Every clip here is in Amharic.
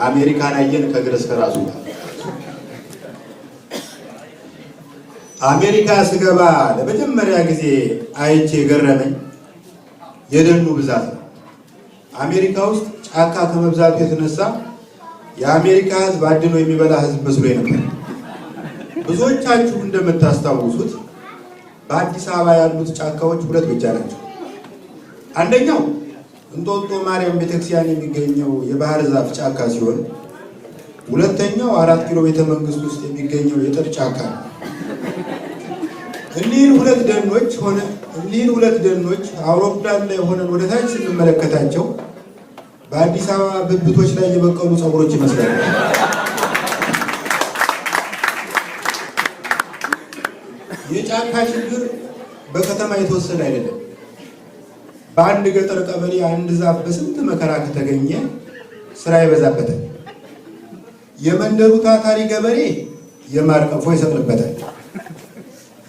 አሜሪካን አየን ከግረስ ከራሱ አሜሪካ ስገባ ለመጀመሪያ ጊዜ አይቼ ገረመኝ የደኑ ብዛት ነው። አሜሪካ ውስጥ ጫካ ከመብዛቱ የተነሳ የአሜሪካ ሕዝብ አድኖ የሚበላ ሕዝብ መስሎ ነበር። ብዙዎቻችሁ እንደምታስታውሱት በአዲስ አበባ ያሉት ጫካዎች ሁለት ብቻ ናቸው። አንደኛው እንጦጦ ማርያም ቤተክርስቲያን የሚገኘው የባህር ዛፍ ጫካ ሲሆን ሁለተኛው 4 ኪሎ ቤተ መንግስት ውስጥ የሚገኘው የጥድ ጫካ ነው። እኒህን ሁለት ደኖች አውሮፕላን ላይ ሆነን ወደ ታች ስንመለከታቸው በአዲስ አበባ ብብቶች ላይ የበቀሉ ፀጉሮች ይመስላሉ። የጫካ ችግር በከተማ የተወሰነ አይደለም። በአንድ ገጠር ቀበሌ አንድ ዛፍ በስንት መከራ ከተገኘ ስራ ይበዛበታል። የመንደሩ ታታሪ ገበሬ የማር ቀፎ ይሰቅልበታል።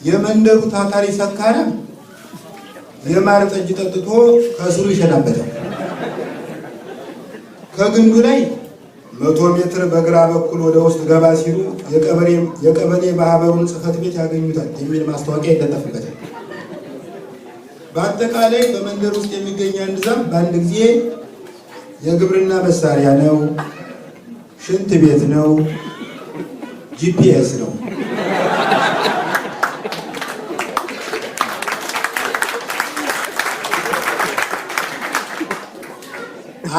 የመንደሩ ታታሪ ሰካራም የማር ጠጅ ጠጥቶ ከስሩ ይሸናበታል። ከግንዱ ላይ 100 ሜትር በግራ በኩል ወደ ውስጥ ገባ ሲሉ የቀበሌ ማህበሩን ጽሕፈት ቤት ያገኙታል የሚል ማስታወቂያ ይለጠፍበታል። በአጠቃላይ በመንደር ውስጥ የሚገኝ አንድ ዛፍ በአንድ ጊዜ የግብርና መሳሪያ ነው፣ ሽንት ቤት ነው፣ ጂፒኤስ ነው።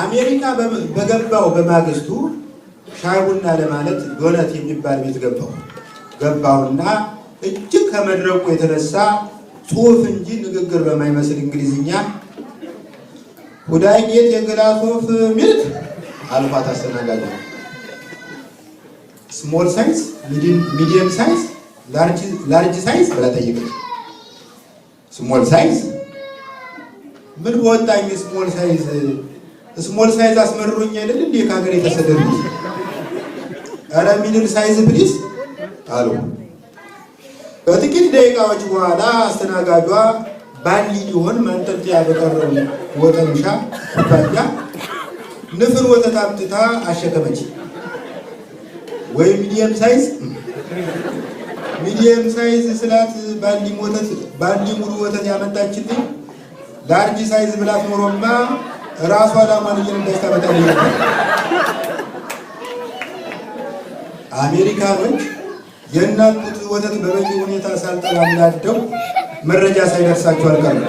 አሜሪካ በገባው በማግስቱ ሻይ ቡና ለማለት ዶነት የሚባል ቤት ገባውና እጅግ ከመድረቁ የተነሳ ጽሑፍ እንጂ ንግግር በማይመስል እንግሊዝኛ ሁዳይ ጌት የግላስ ኦፍ ሚልክ አልኳት አስተናጋጇ። ስሞል ሳይዝ፣ ሚዲየም ሳይዝ፣ ላርጅ ሳይዝ ብላ ጠየቀች። ስሞል ሳይዝ ምን በወጣኝ? ስሞል ሳይዝ አስመርሮኝ አይደል እንዴ ከሀገር የተሰደዱት? ኧረ ሚድል ሳይዝ ፕሊዝ አሉ። ከጥቂት ደቂቃዎች በኋላ አስተናጋጇ ባሊ ሊሆን ማንጠልጠያ በቀረው ወጠምሻ ኩባያ ንፍር ወተት አምጥታ አሸከመች። ወይ ሚዲየም ሳይዝ ስላት ባሊ ሙሉ ወተት ያመጣችልኝ ላርጅ ሳይዝ ብላት ኖሮማ ራሷ ላማን እየነዳች ታመጣልኝ ነበር። አሜሪካኖች የእናት ጡት ወተት በበቂ ሁኔታ ሳልጠላ እንዳደው መረጃ ሳይደርሳቸው አልቀረም።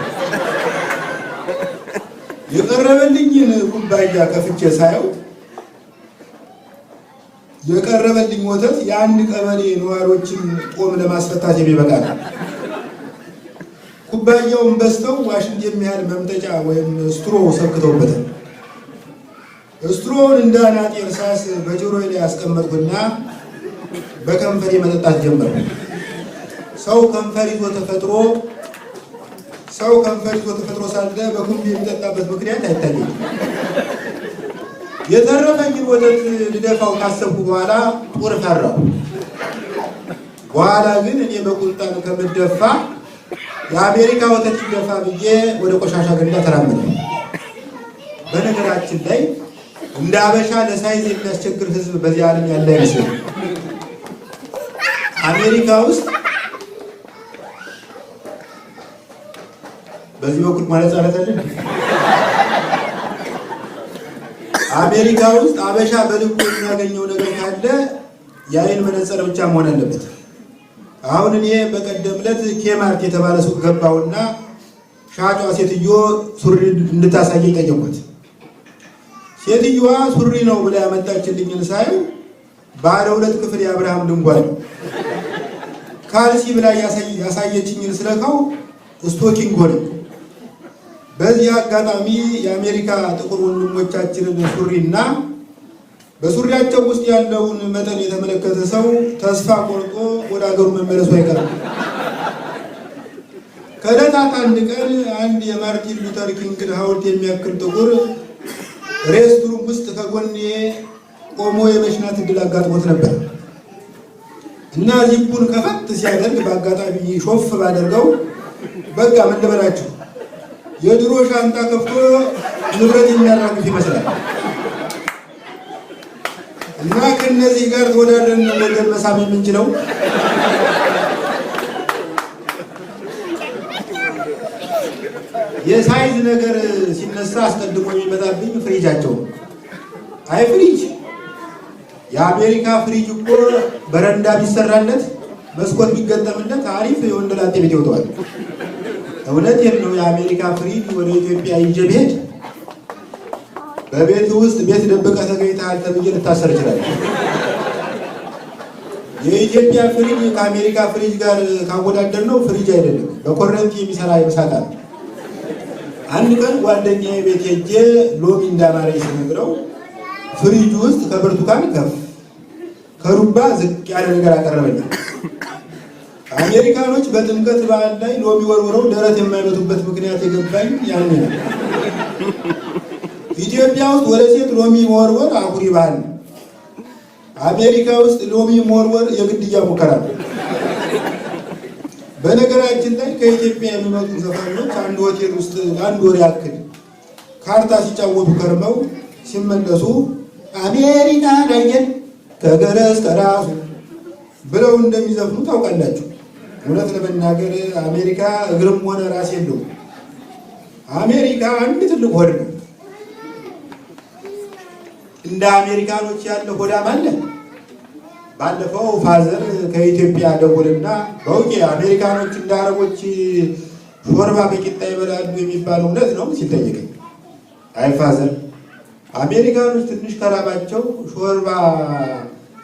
የቀረበልኝን ኩባያ ከፍቼ ሳየው የቀረበልኝ ወተት የአንድ ቀበሌ ነዋሪዎችን ጦም ለማስፈታት የሚበቃ ነው። ኩባያውን በስተው ዋሽንት የሚያህል መምጠጫ ወይም ስትሮ ሰክተውበታል። ስትሮውን እንደ አናጢ እርሳስ በጆሮዬ ላይ ያስቀመጥኩና በከንፈሬ መጠጣት ጀመርኩ። ሰው ከንፈር ይዞ ተፈጥሮ ሳለ በኩምቢ የሚጠጣበት ምክንያት አይታየኝም። የተረፈኝን ወተት ልደፋው ካሰብኩ በኋላ ጦር ፈራሁ። በኋላ ግን እኔ በቁልጣን ከምደፋ የአሜሪካ ወተት ይደፋ ብዬ ወደ ቆሻሻ ገንዳ ተራመደ። በነገራችን ላይ እንደ አበሻ ለሳይዝ የሚያስቸግር ሕዝብ በዚህ ዓለም ያለ አይመስልም። አሜሪካ ውስጥ በዚህ በኩል ማለት አለታለን። አሜሪካ ውስጥ አበሻ በልኩ የሚያገኘው ነገር ካለ የአይን መነጽር ብቻ መሆን አለበት። አሁን እኔ በቀደም ዕለት ኬማርት የተባለ ሱቅ ገባውና ሻጯ ሴትዮ ሱሪ እንድታሳየኝ ጠየኳት። ሴትዮዋ ሱሪ ነው ብላ ያመጣችልኝን ሳየው ባለ 2 ክፍል የአብርሃም ድንኳን ካልሲ ብላ ያሳየችኝን ስለካው ስቶኪንግ ሆነ። በዚህ አጋጣሚ የአሜሪካ ጥቁር ወንድሞቻችንን ሱሪና በሱሪያቸው ውስጥ ያለውን መጠን የተመለከተ ሰው ተስፋ ቆርጦ ወደ ሀገሩ መመለሱ አይቀርም። ከዕለታት አንድ ቀን አንድ የማርቲን ሉተር ኪንግን ሐውልት የሚያክል ጥቁር ሬስትሩም ውስጥ ከጎኔ ቆሞ የመሽናት እድል አጋጥሞት ነበር እና ዚፑን ከፈት ሲያደርግ በአጋጣሚ ሾፍ ባደርገው በቃ ምን ልበላችሁ የድሮ ሻንጣ ከፍቶ ንብረት የሚያራግፍ ይመስላል። እና ከነዚህ ጋር ተወዳድረን ወገን መሳም የምንችለው የሳይዝ ነገር ሲነሳ አስቀድሞ የሚመጣብኝ ፍሪጃቸው። አይ ፍሪጅ የአሜሪካ ፍሪጅ እኮ በረንዳ ቢሰራለት መስኮት ቢገጠምለት አሪፍ የወንደላጤ ቤት ይወጣዋል። እውነቴን ነው። የአሜሪካ ፍሪጅ ወደ ኢትዮጵያ ይዤ ብሄድ በቤት ውስጥ ቤት ደብቀህ ተገኝተሃል ተብዬ ልታሰር ይችላል። የኢትዮጵያ ፍሪጅ ከአሜሪካ ፍሪጅ ጋር ካወዳደር ነው ፍሪጅ አይደለም፣ በኮረንቲ የሚሰራ ይመሳቃል። አንድ ቀን ጓደኛዬ ቤት ሄጄ ሎሚ እንዳማረኝ ስነግረው ፍሪጅ ውስጥ ከብርቱካን ከፍ ከሩባ ዝቅ ያለ ነገር አቀረበኝ። አሜሪካኖች በጥምቀት በዓል ላይ ሎሚ ወርውረው ደረት የማይመቱበት ምክንያት የገባኝ ያኔ ነው። ኢትዮጵያ ውስጥ ወደ ሴት ሎሚ መወርወር አኩሪ ባህል ነው። አሜሪካ ውስጥ ሎሚ መወርወር የግድያ ሙከራ ነው። በነገራችን ላይ ከኢትዮጵያ የሚመጡ ዘፋኞች አንድ ሆቴል ውስጥ ለአንድ ወር ያክል ካርታ ሲጫወቱ ከርመው ሲመለሱ አሜሪካ ላየን ከገረስ ከራሱ ብለው እንደሚዘፍኑ ታውቃላችሁ። እውነት ለመናገር አሜሪካ እግርም ሆነ ራስ የለውም። አሜሪካ አንድ ትልቅ ሆድ ነው። እንደ አሜሪካኖች ያለ ሆዳም አለ? ባለፈው ፋዘር ከኢትዮጵያ ደውልና በውቄ አሜሪካኖች እንደ አረቦች ሾርባ በቂጣ ይበላሉ የሚባለው እውነት ነው ሲጠየቀኝ፣ አይ ፋዘር አሜሪካኖች ትንሽ ከራባቸው ሾርባ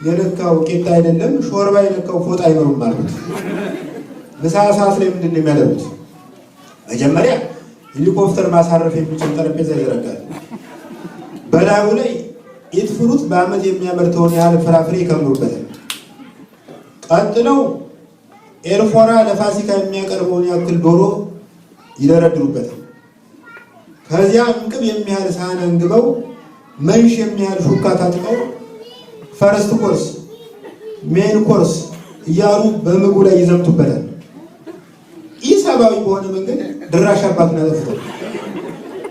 የነካው ቂጣ አይደለም ሾርባ የነካው ፎጣ አይኖርም ማለት ነው። ምሳ ሰዓት ላይ ምንድን ነው የሚያደርጉት? መጀመሪያ ሄሊኮፕተር ማሳረፍ የሚችል ጠረጴዛ ይዘረጋል። በላዩ ላይ ኢት ፍሩት በአመት የሚያመርተውን ያህል ፍራፍሬ ይከምሩበታል። ቀጥለው ኤርፎራ ለፋሲካ የሚያቀርበውን ያክል ዶሮ ይደረድሩበታል። ከዚያ እንቅብ የሚያህል ሳህን እንግበው መንሽ የሚያህል ሹካ ታጥቀው ፈርስት ኮርስ ሜን ኮርስ እያሉ በምግቡ ላይ ይዘምቱበታል። ኢሰብአዊ በሆነ መንገድ ድራሽ አባቱን ያጠፍተው።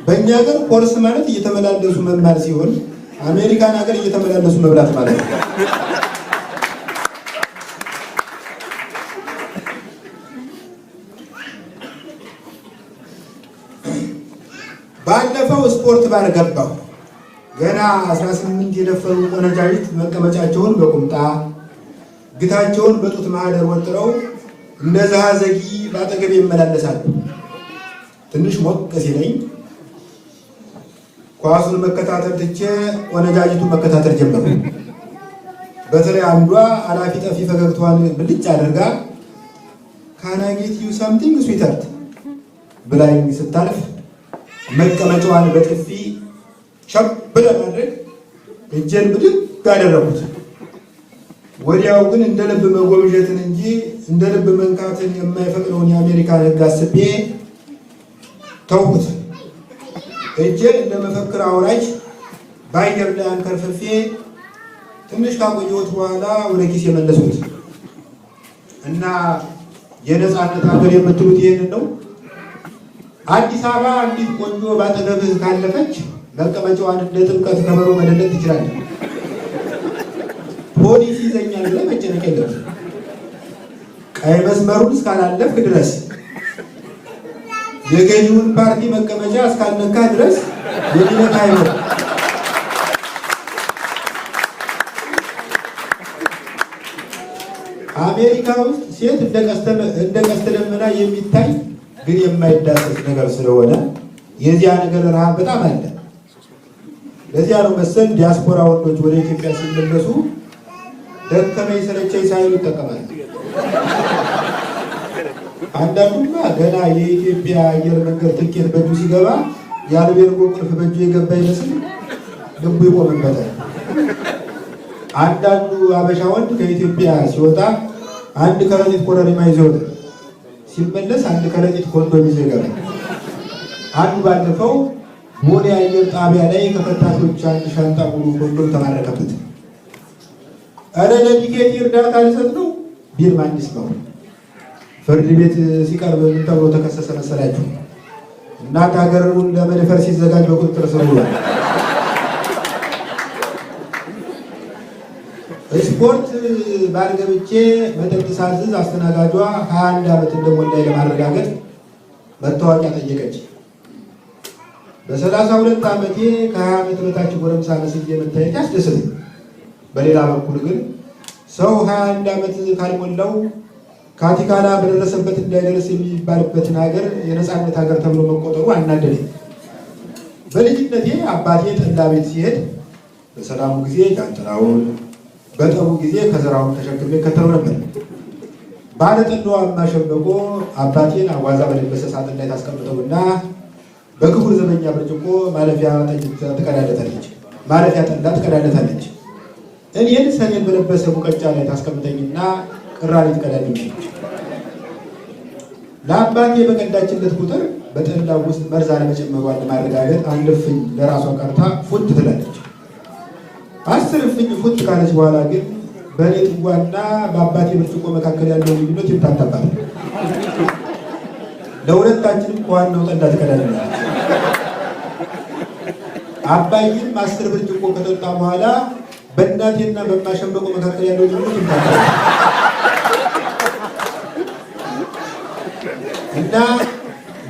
በእኛ ሀገር ኮርስ ማለት እየተመላለሱ መማር ሲሆን አሜሪካን ሀገር እየተመላለሱ መብላት ማለት ነው። ባለፈው ስፖርት ባር ገባሁ። ገና 18 የደፈሩ ቆነጃጅት መቀመጫቸውን በቁምጣ ግታቸውን በጡት ማህደር ወጥረው እንደ ዘጊ ባጠገቤ ይመላለሳሉ። ትንሽ ሞቅ ሲለኝ ኳሱን መከታተል ትቼ ቆነጃጅቱን መከታተል ጀመሩ። በተለይ አንዷ አላፊ ጠፊ ፈገግታዋን ብልጭ አድርጋ ካን አይ ጌት ዩ ሳምቲንግ ስዊተርት ብላኝ ስታልፍ መቀመጫዋን በጥፊ ሸብ ለማድረግ እጄን ብድግ አደረኩት። ወዲያው ግን እንደ ልብ መጎምጀትን እንጂ እንደ ልብ መንካትን የማይፈቅደውን የአሜሪካን ሕግ አስቤ ተውኩት። እጄን እንደ መፈክር አውራጅ በአየር ላይ አንከርፍፌ ትንሽ ካቆየሁት በኋላ ወደ ኪስ የመለሱት እና የነፃነት ሀገር የምትሉት ይሄንን ነው። አዲስ አበባ አንዲት ቆንጆ ባጠገብህ ካለፈች መቀመጫዋን እንደ ጥምቀት ከበሮ መደለት ትችላለህ። ፖሊስ ይዘኛል ብለህ መጨነቅ የለብህም። ቀይ መስመሩን እስካላለፍክ ድረስ የገዢውን ፓርቲ መቀመጫ እስካልነካ ድረስ የሚነካ አይሆንም። አሜሪካ ውስጥ ሴት እንደ ቀስተ ደመና የሚታይ ግን የማይዳሰስ ነገር ስለሆነ የዚያ ነገር ረሃብ በጣም አለ። ለዚያ ነው መሰል ዲያስፖራ ወንዶች ወደ ኢትዮጵያ ሲመለሱ ደከመኝ ሰለቸኝ ሳይሉ ይጠቀማል። አንዳንዱማ ገና የኢትዮጵያ አየር መንገድ ትኬት በእጁ ሲገባ የአልቤርጎ ቁልፍ በእጁ የገባ ይመስል ልቡ ይቆምበታል። አንዳንዱ አበሻ ወንድ ከኢትዮጵያ ሲወጣ አንድ ከረጢት ኮረሪማ ይዞ ይወጣል። ሲመለስ አንድ ከረጢት ኮንዶም ይዞ ይገባል። አንዱ ባለፈው ቦሌ አየር ጣቢያ ላይ ከፈታሾች አንድ ሻንጣ ሙሉ ኮንዶም ተማረከበት። እረ ለቲኬት እርዳታ ሊሰጥ ነው ቢል ማንስ ነው? ፍርድ ቤት ሲቀርብ ምን ተብሎ ተከሰሰ መሰላችሁ? እናት ሀገሩን ለመድፈር ሲዘጋጅ በቁጥጥር ስር ውሏል። ስፖርት ባር ገብቼ መጠጥ ሳዝዝ አስተናጋጇ 21 ዓመት እንደሞላኝ ለማረጋገጥ መታወቂያ ጠየቀች። በ32 ዓመቴ ከ20 ዓመት በታች ጎረምሳ መስዬ መታየት ያስደስተኝ። በሌላ በኩል ግን ሰው 21 ዓመት ካልሞላው ካቲካላ በደረሰበት እንዳይደርስ የሚባልበትን ሀገር የነፃነት ሀገር ተብሎ መቆጠሩ አናደደኝ። በልጅነቴ አባቴ ጠላ ቤት ሲሄድ በሰላሙ ጊዜ ጃንጥላውን በጠቡ ጊዜ ከዘራውን ተሸክሜ ከተለው ነበር። ባለጠላዋማ ሸምበቆ አባቴን አዋዛ በለበሰ ሳጥን ላይ ታስቀምጠውና በክቡር ዘበኛ ብርጭቆ ማለፊያ ጠላ ትቀዳለታለች። እኔን ሰሌን በለበሰ ሙቀጫ ላይ ታስቀምጠኝና ቅራሪ ትቀዳልኛለች። ለአባቴ በቀዳችለት ቁጥር በጠላው ውስጥ መርዝ አለመጨመሯን ለማረጋገጥ አንድ እፍኝ ለራሷ ቀርታ ፉት ትላለች። 10 እፍኝ ፉት ካለች በኋላ ግን በእኔ ጥዋና በአባቴ ብርጭቆ መካከል ያለው ልዩነት ይምታታባል። ለሁለታችንም ከዋናው ጠላ ትቀዳልናለች። አባይም 10 ብርጭቆ ከጠጣ በኋላ በእናቴና በማሸንበቆ መካከል ያለው ልዩነት ይምታታል እና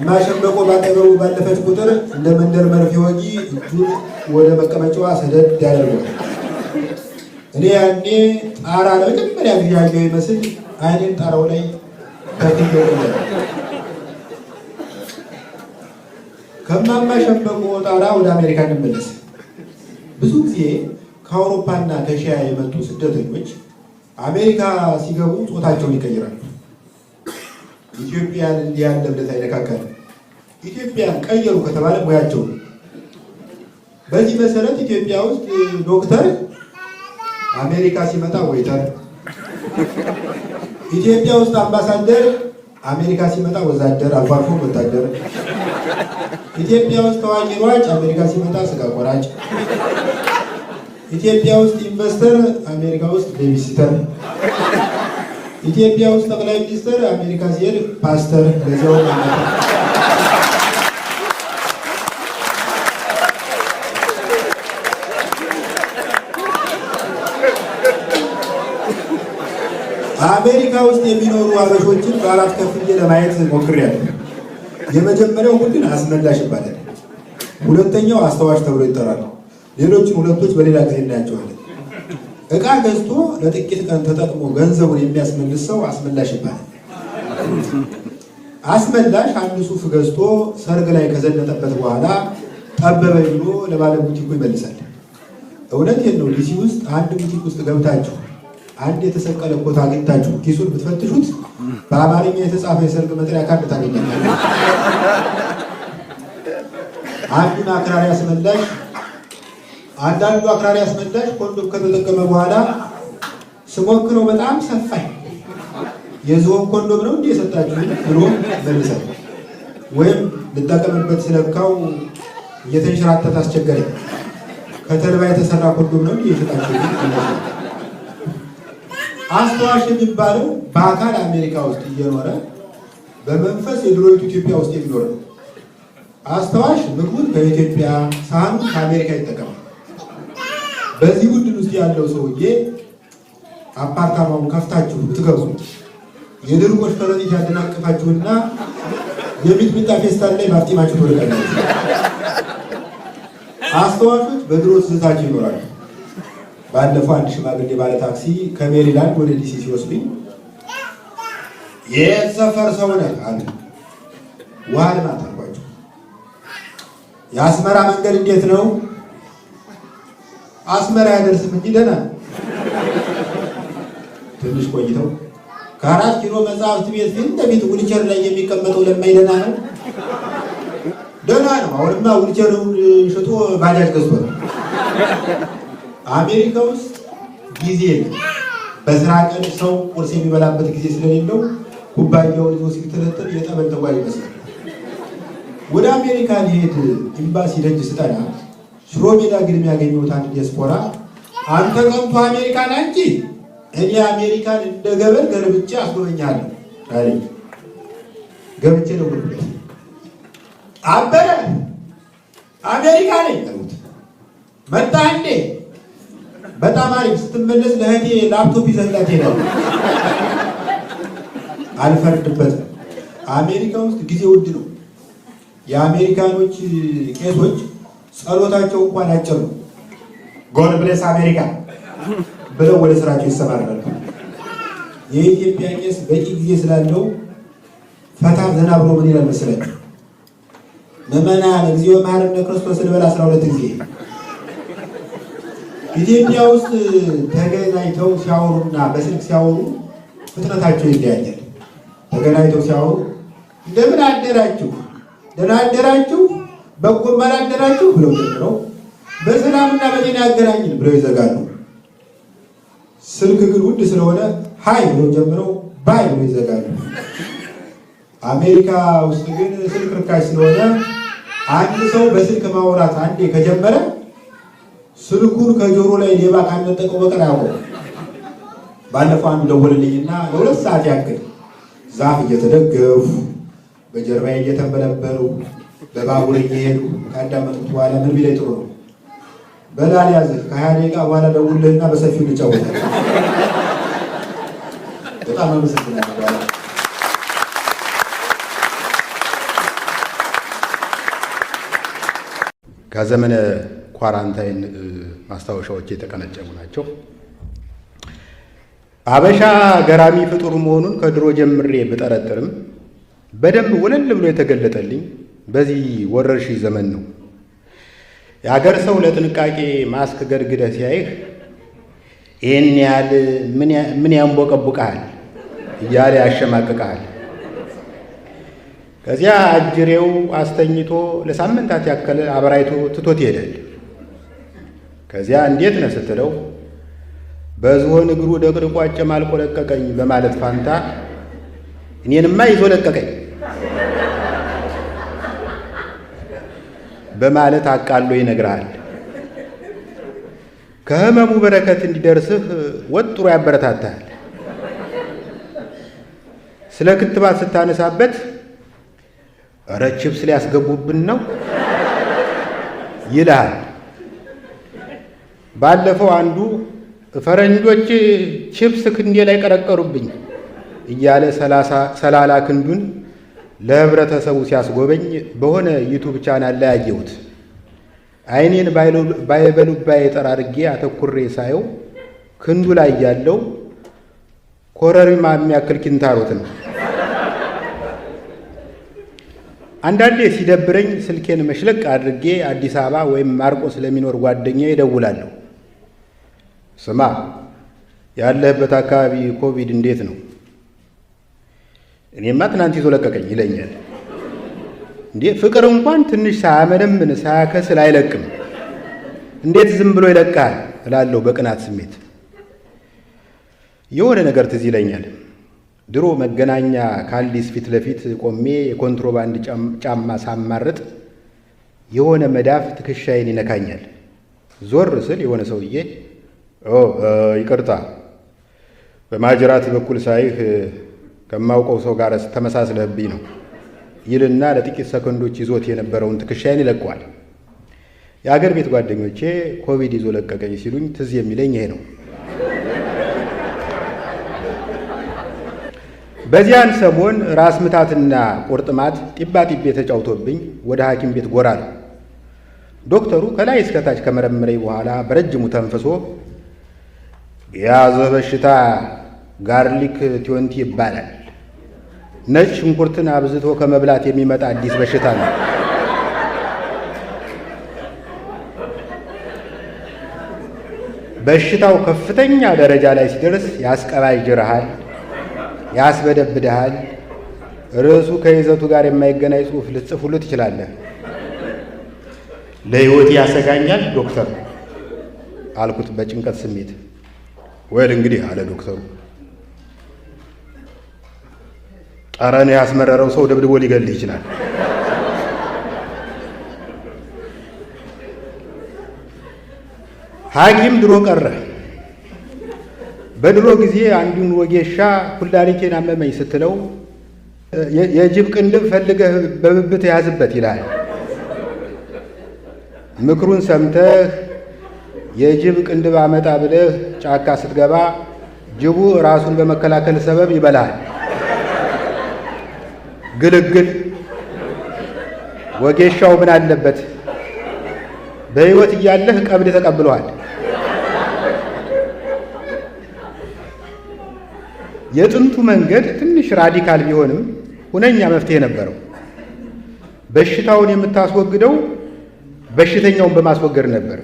ማሸንበቆ ባጠገቡ ባለፈች ቁጥር እንደ መንደር መርፌ ወጊ እጁን ወደ መቀመጫዋ ሰደድ ያደርጋል። እኔ ያኔ ጣራ ለመጀመሪያ ጊዜ ያየው ይመስል አይኔን ጣራው ላይ ተክዬ ከማማ ሸንበቆ ጣራ ወደ አሜሪካ እንመለስ። ብዙ ጊዜ ከአውሮፓና ከእስያ የመጡ ስደተኞች አሜሪካ ሲገቡ ጾታቸውን ይቀይራሉ። ኢትዮጵያን እንዲህ ያለ እምነት አይነካካል። ኢትዮጵያን ቀየሩ ከተባለ ሙያቸው ነው። በዚህ መሰረት ኢትዮጵያ ውስጥ ዶክተር፣ አሜሪካ ሲመጣ ዌይተር፣ ኢትዮጵያ ውስጥ አምባሳደር፣ አሜሪካ ሲመጣ ወዛደር፣ አልፎ አልፎ ወታደር፣ ኢትዮጵያ ውስጥ ታዋቂ ሯጭ፣ አሜሪካ ሲመጣ ስጋ ቆራጭ፣ ኢትዮጵያ ውስጥ ኢንቨስተር፣ አሜሪካ ውስጥ ቤቢሲተር፣ ኢትዮጵያ ውስጥ ጠቅላይ ሚኒስትር፣ አሜሪካ ሲሄድ ፓስተር። ለዚያው አሜሪካ ውስጥ የሚኖሩ አበሾችን በአራት ከፍዬ ለማየት ሞክሬያለሁ። የመጀመሪያው ቡድን አስመላሽ ይባላል። ሁለተኛው አስተዋሽ ተብሎ ይጠራል። ሌሎችን ሁለቶች በሌላ ጊዜ እናያቸዋለን። ዕቃ ገዝቶ ለጥቂት ቀን ተጠቅሞ ገንዘቡን የሚያስመልስ ሰው አስመላሽ ይባላል። አስመላሽ አንድ ሱፍ ገዝቶ ሰርግ ላይ ከዘነጠበት በኋላ ጠበበኝ ብሎ ለባለ ቡቲኩ ይመልሳል። እውነቴን ነው። ዲሲ ውስጥ አንድ ቡቲክ ውስጥ ገብታችሁ አንድ የተሰቀለ ኮት አግኝታችሁ ኪሱን ብትፈትሹት በአማርኛ የተጻፈ የሰርግ መጥሪያ ካርድ ታገኛላችሁ። አንዳንዱ አክራሪ አስመላሽ ኮንዶም ከተጠቀመ በኋላ ስሞክረው በጣም ሰፋኝ፣ የዝሆን ኮንዶም ነው እንዴ የሰጣችሁ ብሎ መልሳል። ወይም ልጠቀምበት ስለካው እየተንሸራተተ አስቸገረኝ፣ ከተልባ የተሰራ ኮንዶም ነው እንዴ የሰጣችሁ። አስተዋሽ የሚባለው በአካል አሜሪካ ውስጥ እየኖረ በመንፈስ የድሮይቱ ኢትዮጵያ ውስጥ የሚኖር ነው። አስተዋሽ ምግቡን ከኢትዮጵያ ሳህኑን ከአሜሪካ ይጠቀማል። በዚህ ቡድን ውስጥ ያለው ሰውዬ አፓርታማውን ከፍታችሁ ብትገቡ የድርቆሽ ከረጢት ያደናቅፋችሁና የሚጥሚጣ ፌስታል ላይ ማፍጢማችሁ ትወድቃላችሁ። አስተዋሾች በድሮ ትዝታቸው ይኖራሉ። ባለፈው አንድ ሽማግሌ ባለ ታክሲ ከሜሪላንድ ወደ ዲሲ ሲወስዱኝ የት ሰፈር ሰው ነህ አሉ። ውሃ ልማት አልኳቸው። የአስመራ መንገድ እንዴት ነው? አስመራ ያደርስም እንጂ ደህና። ትንሽ ቆይተው ከ4 ኪሎ መጽሐፍት ቤት ፊት ለፊት ዊልቸር ላይ የሚቀመጠው ለማይ ደህና ነው? ደህና ነው። አሁንማ ዊልቸሩን ሽጦ ባጃጅ ገዝቶ ነው። አሜሪካ ውስጥ ጊዜ በስራ ቀን ሰው ቁርስ የሚበላበት ጊዜ ስለሌለው ኩባያውን ይዞ ሲተለተል የጠበል ተጓዥ ይመስላል። ወደ አሜሪካ ሊሄድ ኤምባሲ ደጅ ስጠና ሽሮ ሜዳ ግን ያገኘሁት አንድ ዲያስፖራ አንተ ቀንቶ አሜሪካን አንቺ እኔ አሜሪካን እንደ ገበል ገልብጬ አስጎበኛለሁ አለኝ። ገብቼ ደወልኩለት። አበረ አሜሪካ ነኝ አሉት። መጣ እንዴ? በጣም አሪፍ። ስትመለስ ለእህቴ ላፕቶፕ ይዘህላት ሄዳለሁ። አልፈርድበትም። አሜሪካ ውስጥ ጊዜ ውድ ነው። የአሜሪካኖች ቄሶች ጸሎታቸው እንኳን አጭር ነው። ጎድ ብሌስ አሜሪካ ብለው ወደ ስራቸው ይሰማራሉ። የኢትዮጵያ ቄስ በቂ ጊዜ ስላለው ፈታ ዘና ብሎ ምን ይላል መሰላችሁ? ምዕመናን እግዚኦ መሐረነ ክርስቶስ እንበል 12 ጊዜ። ኢትዮጵያ ውስጥ ተገናኝተው ሲያወሩና በስልክ ሲያወሩ ፍጥነታቸው ይለያያል። ተገናኝተው ሲያወሩ እንደምን አደራችሁ፣ ደህና አደራችሁ፣ በጎም አላደራችሁ ብለው ጀምረው በሰላምና በጤና ያገናኝን ብለው ይዘጋሉ። ስልክ ግን ውድ ስለሆነ ሃይ ብለው ጀምረው ባይ ብለው ይዘጋሉ። አሜሪካ ውስጥ ግን ስልክ ርካሽ ስለሆነ አንድ ሰው በስልክ ማውራት አንዴ ከጀመረ ስልኩን ከጆሮ ላይ ሌባ ካነጠቀው በቀር አያውቀውም። ባለፈው አንዱ ደወለልኝና ለ2 ሰዓት ያክል ዛፍ እየተደገፉ በጀርባዬ እየተንበለበሉ በባቡር እየሄዱ ካዳመጡት በኋላ ምን ቢለኝ ጥሩ ነው በላል ያዝህ ከ20 ደቂቃ በኋላ ደውልልህና በሰፊው እንጫወታለን። በጣም አመሰግናለሁ። ከዘመነ ኳራንታይን ማስታወሻዎች የተቀነጨቡ ናቸው። አበሻ ገራሚ ፍጡር መሆኑን ከድሮ ጀምሬ ብጠረጥርም በደንብ ወለል ብሎ የተገለጠልኝ በዚህ ወረርሽኝ ዘመን ነው። የሀገር ሰው ለጥንቃቄ ማስክ ገድግደህ ሲያይህ ይህን ያህል ምን ያንቦቀቡቀሃል እያለ ያሸማቅቀሃል። ከዚያ አጅሬው አስተኝቶ ለሳምንታት ያከለ አበራይቶ ትቶት ይሄዳል። ከዚያ እንዴት ነህ ስትለው በዝሆን እግሩ ደቅድቆ አጨማልቆ ለቀቀኝ በማለት ፋንታ እኔንማ ይዞ ለቀቀኝ በማለት አቃሎ ይነግርሃል። ከህመሙ በረከት እንዲደርስህ ወጥሮ ያበረታታል። ስለ ክትባት ስታነሳበት እረ ቺፕስ ሊያስገቡብን ነው ይልሃል። ባለፈው አንዱ ፈረንጆች ቺፕስ ክንዴ ላይ ቀረቀሩብኝ እያለ ሰላላ ክንዱን ለህብረተሰቡ ሲያስጎበኝ በሆነ ዩቱብ ቻናል ላይ አየሁት። አይኔን ባይበሉባይ ጠራርጌ አተኩሬ ሳየው ክንዱ ላይ ያለው ኮረሪማ የሚያክል ኪንታሮት ነው። አንዳንዴ ሲደብረኝ ስልኬን መሽለቅ አድርጌ አዲስ አበባ ወይም ማርቆስ ለሚኖር ጓደኛ ይደውላለሁ። ስማ ያለህበት አካባቢ ኮቪድ እንዴት ነው? እኔማ ትናንት ይዞ ለቀቀኝ ይለኛል። እንዴ ፍቅር እንኳን ትንሽ ሳያመነምን ሳያከስል አይለቅም፣ እንዴት ዝም ብሎ ይለቅሃል እላለሁ በቅናት ስሜት። የሆነ ነገር ትዝ ይለኛል። ድሮ መገናኛ ካልዲስ ፊት ለፊት ቆሜ የኮንትሮባንድ ጫማ ሳማርጥ የሆነ መዳፍ ትከሻዬን ይነካኛል። ዞር ስል የሆነ ሰውዬ ይቅርታ በማጅራት በኩል ሳይህ ከማውቀው ሰው ጋር ተመሳስለህብኝ ነው ይልና ለጥቂት ሰከንዶች ይዞት የነበረውን ትከሻዬን ይለቀዋል። የአገር ቤት ጓደኞቼ ኮቪድ ይዞ ለቀቀኝ ሲሉኝ ትዝ የሚለኝ ይሄ ነው። በዚያን ሰሞን ራስ ምታትና ቁርጥማት ጢባ ጢቤ ተጫውቶብኝ ወደ ሐኪም ቤት ጎራ ነው። ዶክተሩ ከላይ እስከታች ከመረመረኝ በኋላ በረጅሙ ተንፍሶ የያዘ በሽታ ጋርሊክ ቲዮንቲ ይባላል። ነጭ ሽንኩርትን አብዝቶ ከመብላት የሚመጣ አዲስ በሽታ ነው። በሽታው ከፍተኛ ደረጃ ላይ ሲደርስ ያስቀባጅርሃል፣ ያስበደብድሃል። ርዕሱ ከይዘቱ ጋር የማይገናኝ ጽሑፍ ልትጽፍ ሁሉ ትችላለህ። ለሕይወት ያሰጋኛል ዶክተር አልኩት በጭንቀት ስሜት። ወል እንግዲህ አለ ዶክተሩ፣ ጠረን ያስመረረው ሰው ደብድቦ ሊገልህ ይችላል። ሐኪም ድሮ ቀረ። በድሮ ጊዜ አንዱን ወጌሻ ኩላሊቴን አመመኝ ስትለው የጅብ ቅንድብ ፈልገህ በብብት ያዝበት ይላል። ምክሩን ሰምተህ የጅብ ቅንድብ አመጣ ብለህ ጫካ ስትገባ ጅቡ ራሱን በመከላከል ሰበብ ይበላል። ግልግል ወጌሻው ምን አለበት? በሕይወት እያለህ ቀብድ ተቀብለዋል። የጥንቱ መንገድ ትንሽ ራዲካል ቢሆንም ሁነኛ መፍትሄ ነበረው። በሽታውን የምታስወግደው በሽተኛውን በማስወገድ ነበር።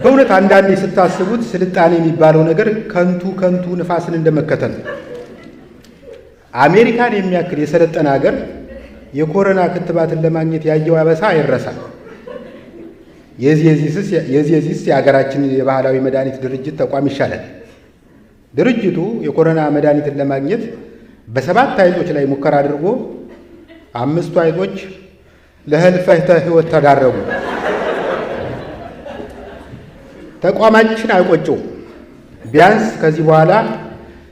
በእውነት አንዳንዴ ስታስቡት ስልጣኔ የሚባለው ነገር ከንቱ ንፋስን እንደመከተል ነው። አሜሪካን የሚያክል የሰለጠነ ሀገር የኮሮና ክትባትን ለማግኘት ያየው አበሳ አይረሳም። የዚህስ የሀገራችን የባህላዊ መድኃኒት ድርጅት ተቋም ይሻላል። ድርጅቱ የኮሮና መድኃኒትን ለማግኘት በ7 አይጦች ላይ ሙከራ አድርጎ 5ቱ አይጦች ለህልፈተ ሕይወት ተዳረጉ። ተቋማችን አይቆጨው። ቢያንስ ከዚህ በኋላ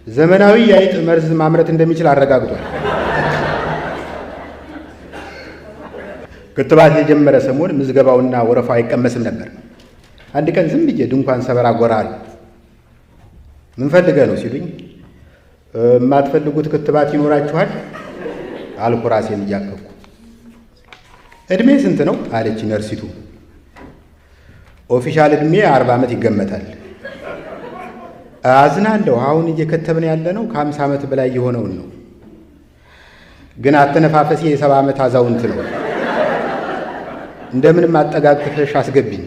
ዘመናዊ የአይጥ መርዝ ማምረት እንደሚችል አረጋግጧል። ክትባት የጀመረ ሰሞን ምዝገባውና ወረፋው አይቀመስም ነበር። አንድ ቀን ዝም ብዬ ድንኳን ሰበራ ጎራ አሉ። ምን ፈልገህ ነው ሲሉኝ፣ የማትፈልጉት ክትባት ይኖራችኋል አልኩ ራሴን እያከኩ። እድሜ ስንት ነው አለች ነርሲቱ። ኦፊሻል እድሜ 40 ዓመት ይገመታል። አዝናለሁ፣ አሁን እየከተብን ያለ ነው ከ50 ዓመት በላይ የሆነውን ነው። ግን አተነፋፈሴ የ70 ዓመት አዛውንት ነው። እንደምንም አጠጋግተሽ አስገቢኝ።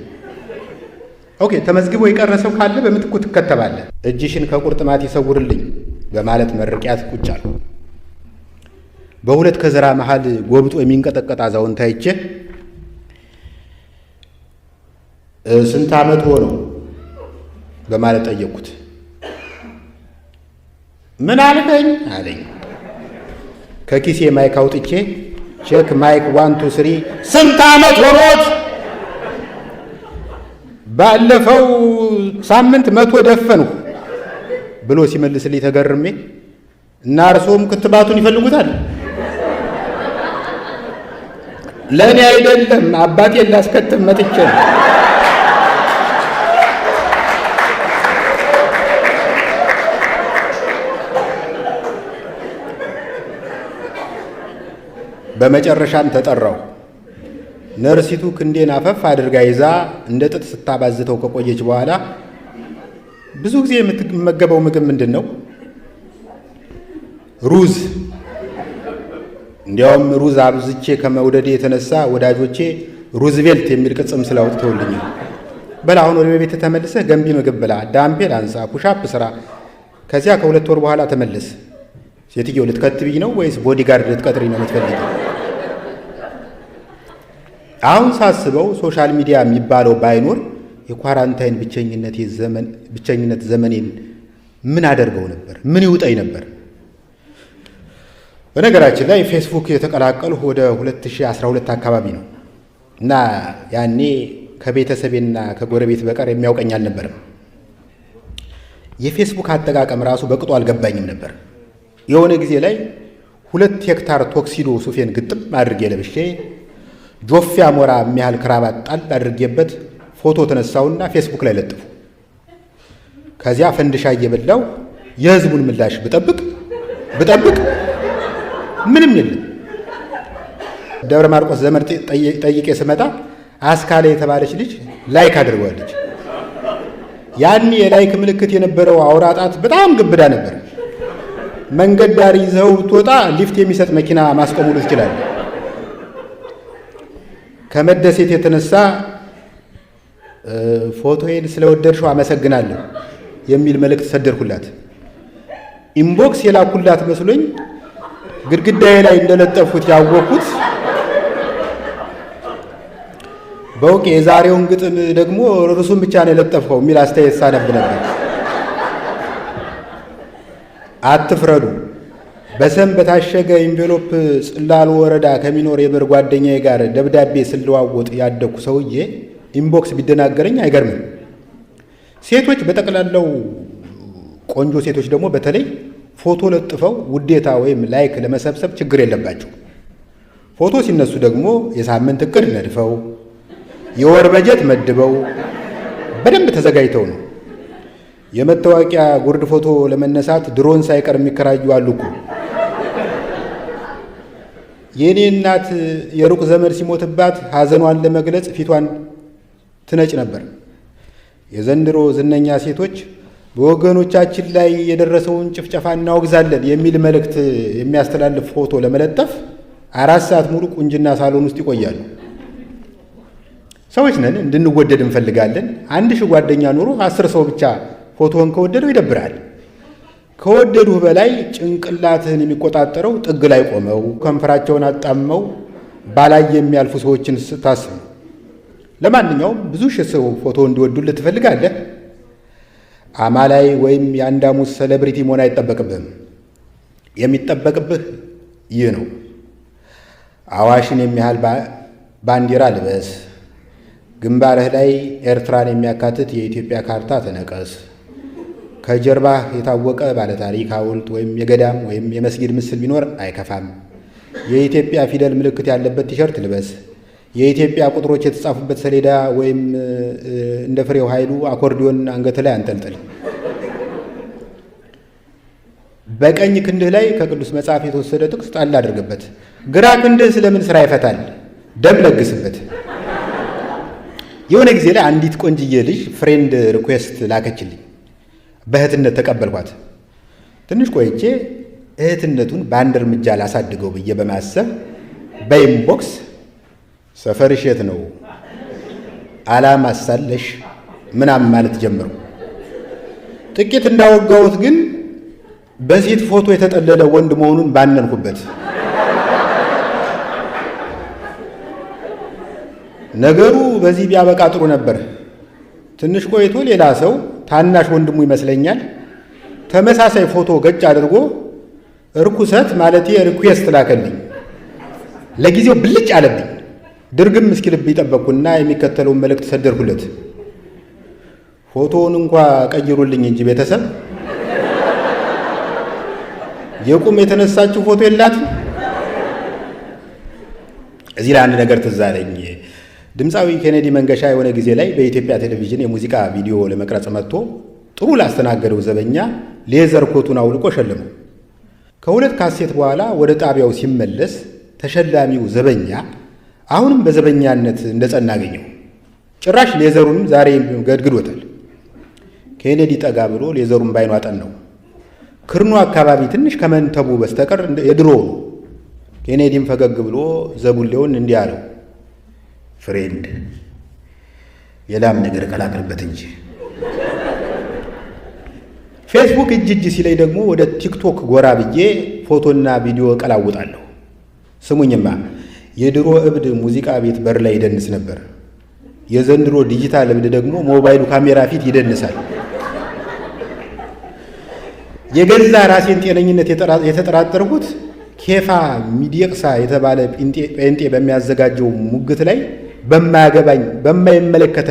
ኦኬ፣ ተመዝግቦ የቀረ ሰው ካለ በምትኩ ትከተባለህ። እጅሽን ከቁርጥማት ይሰውርልኝ በማለት መርቂያት ቁጭ አሉ። በሁለት ከዘራ መሃል ጎብጦ የሚንቀጠቀጥ አዛውንት አይቼ ስንት ዓመት ሆነው በማለት ጠየቅኩት። ምን አልከኝ አለኝ። ከኪሴ ማይክ አውጥቼ ቼክ ማይክ 1 2 3 ስንት ዓመት ሆኖት? ባለፈው ሳምንት 100 ደፈንሁ ብሎ ሲመልስልኝ ተገርሜ እና እርሶም ክትባቱን ይፈልጉታል? ለእኔ አይደለም አባቴን ላስከትብ መጥቼ ነው። በመጨረሻም ተጠራው። ነርሲቱ ክንዴን አፈፍ አድርጋ ይዛ እንደ ጥጥ ስታባዝተው ከቆየች በኋላ ብዙ ጊዜ የምትመገበው ምግብ ምንድን ነው? ሩዝ። እንዲያውም ሩዝ አብዝቼ ከመውደዴ የተነሳ ወዳጆቼ ሩዝቬልት የሚል ቅጽም ስላውጥተውልኛል። በላ አሁን ወደ ቤት ተመልሰህ ገንቢ ምግብ ብላ፣ ዳምፔል አንሳ፣ ፑሻፕ ስራ። ከዚያ ከ2 ወር በኋላ ተመለስ። ሴትየው ልትከትብኝ ነው ወይስ ቦዲጋርድ ልትቀጥሪ ነው የምትፈልገው? አሁን ሳስበው ሶሻል ሚዲያ የሚባለው ባይኖር የኳራንታይን ብቸኝነት ዘመኔን ምን አደርገው ነበር? ምን ይውጠኝ ነበር? በነገራችን ላይ ፌስቡክ የተቀላቀልሁ ወደ 2012 አካባቢ ነው እና ያኔ ከቤተሰቤና ከጎረቤት በቀር የሚያውቀኝ አልነበርም። የፌስቡክ አጠቃቀም ራሱ በቅጡ አልገባኝም ነበር። የሆነ ጊዜ ላይ 2 ሄክታር ቶክሲዶ ሱፌን ግጥም አድርጌ ለብሼ ጆፌ አሞራ የሚያህል ክራባት ጣል አድርጌበት ፎቶ ተነሳውና ፌስቡክ ላይ ለጥፉ። ከዚያ ፈንድሻ እየበላው የህዝቡን ምላሽ ብጠብቅ ምንም የለም። ደብረ ማርቆስ ዘመድ ጠይቄ ስመጣ አስካለ የተባለች ልጅ ላይክ አድርገዋለች። ያኔ የላይክ ምልክት የነበረው አውራ ጣት በጣም ግብዳ ነበር። መንገድ ዳር ይዘው ትወጣ ሊፍት የሚሰጥ መኪና ማስቆሙሉ ይችላል። ከመደሴት የተነሳ ፎቶዬን ስለወደድሽው አመሰግናለሁ የሚል መልእክት ሰደርኩላት። ኢንቦክስ የላኩላት መስሎኝ ግድግዳዬ ላይ እንደለጠፉት ያወቅኩት በውቅ የዛሬውን ግጥም ደግሞ ርዕሱን ብቻ ነው የለጠፍከው የሚል አስተያየት ሳነብ ነበር። አትፍረዱ። በሰም በታሸገ ኢንቬሎፕ ጽላሉ ወረዳ ከሚኖር የበር ጓደኛዬ ጋር ደብዳቤ ስለዋወጥ ያደኩ ሰውዬ ኢንቦክስ ቢደናገረኝ አይገርምም። ሴቶች በጠቅላላው ቆንጆ ሴቶች ደግሞ በተለይ ፎቶ ለጥፈው ውዴታ ወይም ላይክ ለመሰብሰብ ችግር የለባቸው። ፎቶ ሲነሱ ደግሞ የሳምንት እቅድ ነድፈው የወር በጀት መድበው በደንብ ተዘጋጅተው ነው። የመታወቂያ ጉርድ ፎቶ ለመነሳት ድሮን ሳይቀር የሚከራዩ አሉ እኮ። የእኔ እናት የሩቅ ዘመድ ሲሞትባት ሐዘኗን ለመግለጽ ፊቷን ትነጭ ነበር። የዘንድሮ ዝነኛ ሴቶች በወገኖቻችን ላይ የደረሰውን ጭፍጨፋ እናወግዛለን የሚል መልእክት የሚያስተላልፍ ፎቶ ለመለጠፍ 4 ሰዓት ሙሉ ቁንጅና ሳሎን ውስጥ ይቆያሉ። ሰዎች ነን፣ እንድንወደድ እንፈልጋለን። 1000 ጓደኛ ኑሮ 10 ሰው ብቻ ፎቶውን ከወደደው ይደብራል። ከወደዱህ በላይ ጭንቅላትህን የሚቆጣጠረው ጥግ ላይ ቆመው ከንፈራቸውን አጣመው ባላይ የሚያልፉ ሰዎችን ስታስብ ነው። ለማንኛውም ብዙ ሺህ ሰው ፎቶ እንዲወዱልህ ትፈልጋለህ? አማላይ ወይም የአንዳሙስ ሴሌብሪቲ መሆን አይጠበቅብህም። የሚጠበቅብህ ይህ ነው። አዋሽን የሚያህል ባንዲራ ልበስ። ግንባርህ ላይ ኤርትራን የሚያካትት የኢትዮጵያ ካርታ ተነቀስ። ከጀርባህ የታወቀ ባለታሪክ ሐውልት ወይም የገዳም ወይም የመስጊድ ምስል ቢኖር አይከፋም። የኢትዮጵያ ፊደል ምልክት ያለበት ቲሸርት ልበስ። የኢትዮጵያ ቁጥሮች የተጻፉበት ሰሌዳ ወይም እንደ ፍሬው ኃይሉ አኮርዲዮን አንገት ላይ አንጠልጥል። በቀኝ ክንድህ ላይ ከቅዱስ መጽሐፍ የተወሰደ ጥቅስ ጣል አድርግበት። ግራ ክንድህ ስለምን ስራ ይፈታል? ደም ለግስበት። የሆነ ጊዜ ላይ አንዲት ቆንጅዬ ልጅ ፍሬንድ ሪኩዌስት ላከችልኝ። በእህትነት ተቀበልኳት። ትንሽ ቆይቼ እህትነቱን በአንድ እርምጃ ላሳድገው ብዬ በማሰብ በኢንቦክስ ሰፈርሽ የት ነው አላማ ሳለሽ ምናምን ማለት ጀመሩ። ጥቂት እንዳወጋሁት ግን በሴት ፎቶ የተጠለለ ወንድ መሆኑን ባነንኩበት። ነገሩ በዚህ ቢያበቃ ጥሩ ነበር። ትንሽ ቆይቶ ሌላ ሰው ታናሽ ወንድሙ ይመስለኛል ተመሳሳይ ፎቶ ገጭ አድርጎ ርኩሰት ማለቴ ሪኩዌስት ላከልኝ። ለጊዜው ብልጭ አለብኝ። ድርግም እስኪልብኝ ጠበቅኩና የሚከተለውን መልእክት ሰደርኩለት። ፎቶውን እንኳ ቀይሩልኝ እንጂ ቤተሰብ የቁም የተነሳችው ፎቶ የላትም። እዚህ ላይ አንድ ነገር ትዝ አለኝ። ድምፃዊ ኬኔዲ መንገሻ የሆነ ጊዜ ላይ በኢትዮጵያ ቴሌቪዥን የሙዚቃ ቪዲዮ ለመቅረጽ መጥቶ ጥሩ ላስተናገደው ዘበኛ ሌዘር ኮቱን አውልቆ ሸለመው። ከ2 ካሴት በኋላ ወደ ጣቢያው ሲመለስ ተሸላሚው ዘበኛ አሁንም በዘበኛነት እንደጸና አገኘው። ጭራሽ ሌዘሩንም ዛሬ ገድግዶታል። ኬኔዲ ጠጋ ብሎ ሌዘሩን ባይኑ አጠናው። ክርኑ አካባቢ ትንሽ ከመንተቡ በስተቀር የድሮ ነው። ኬኔዲም ፈገግ ብሎ ዘቡሌውን እንዲህ አለው፣ ፍሬንድ የላም ነገር ቀላቅልበት እንጂ። ፌስቡክ እጅ ሲለኝ ደግሞ ወደ ቲክቶክ ጎራ ብዬ ፎቶና ቪዲዮ ቀላውጣለሁ። ስሙኝማ፣ የድሮ እብድ ሙዚቃ ቤት በር ላይ ይደንስ ነበር። የዘንድሮ ዲጂታል እብድ ደግሞ ሞባይሉ ካሜራ ፊት ይደንሳል። የገዛ ራሴን ጤነኝነት የተጠራጠርኩት ኬፋ ሚዲቅሳ የተባለ ጴንጤ በሚያዘጋጀው ሙግት ላይ በማያገባኝ በማይመለከተ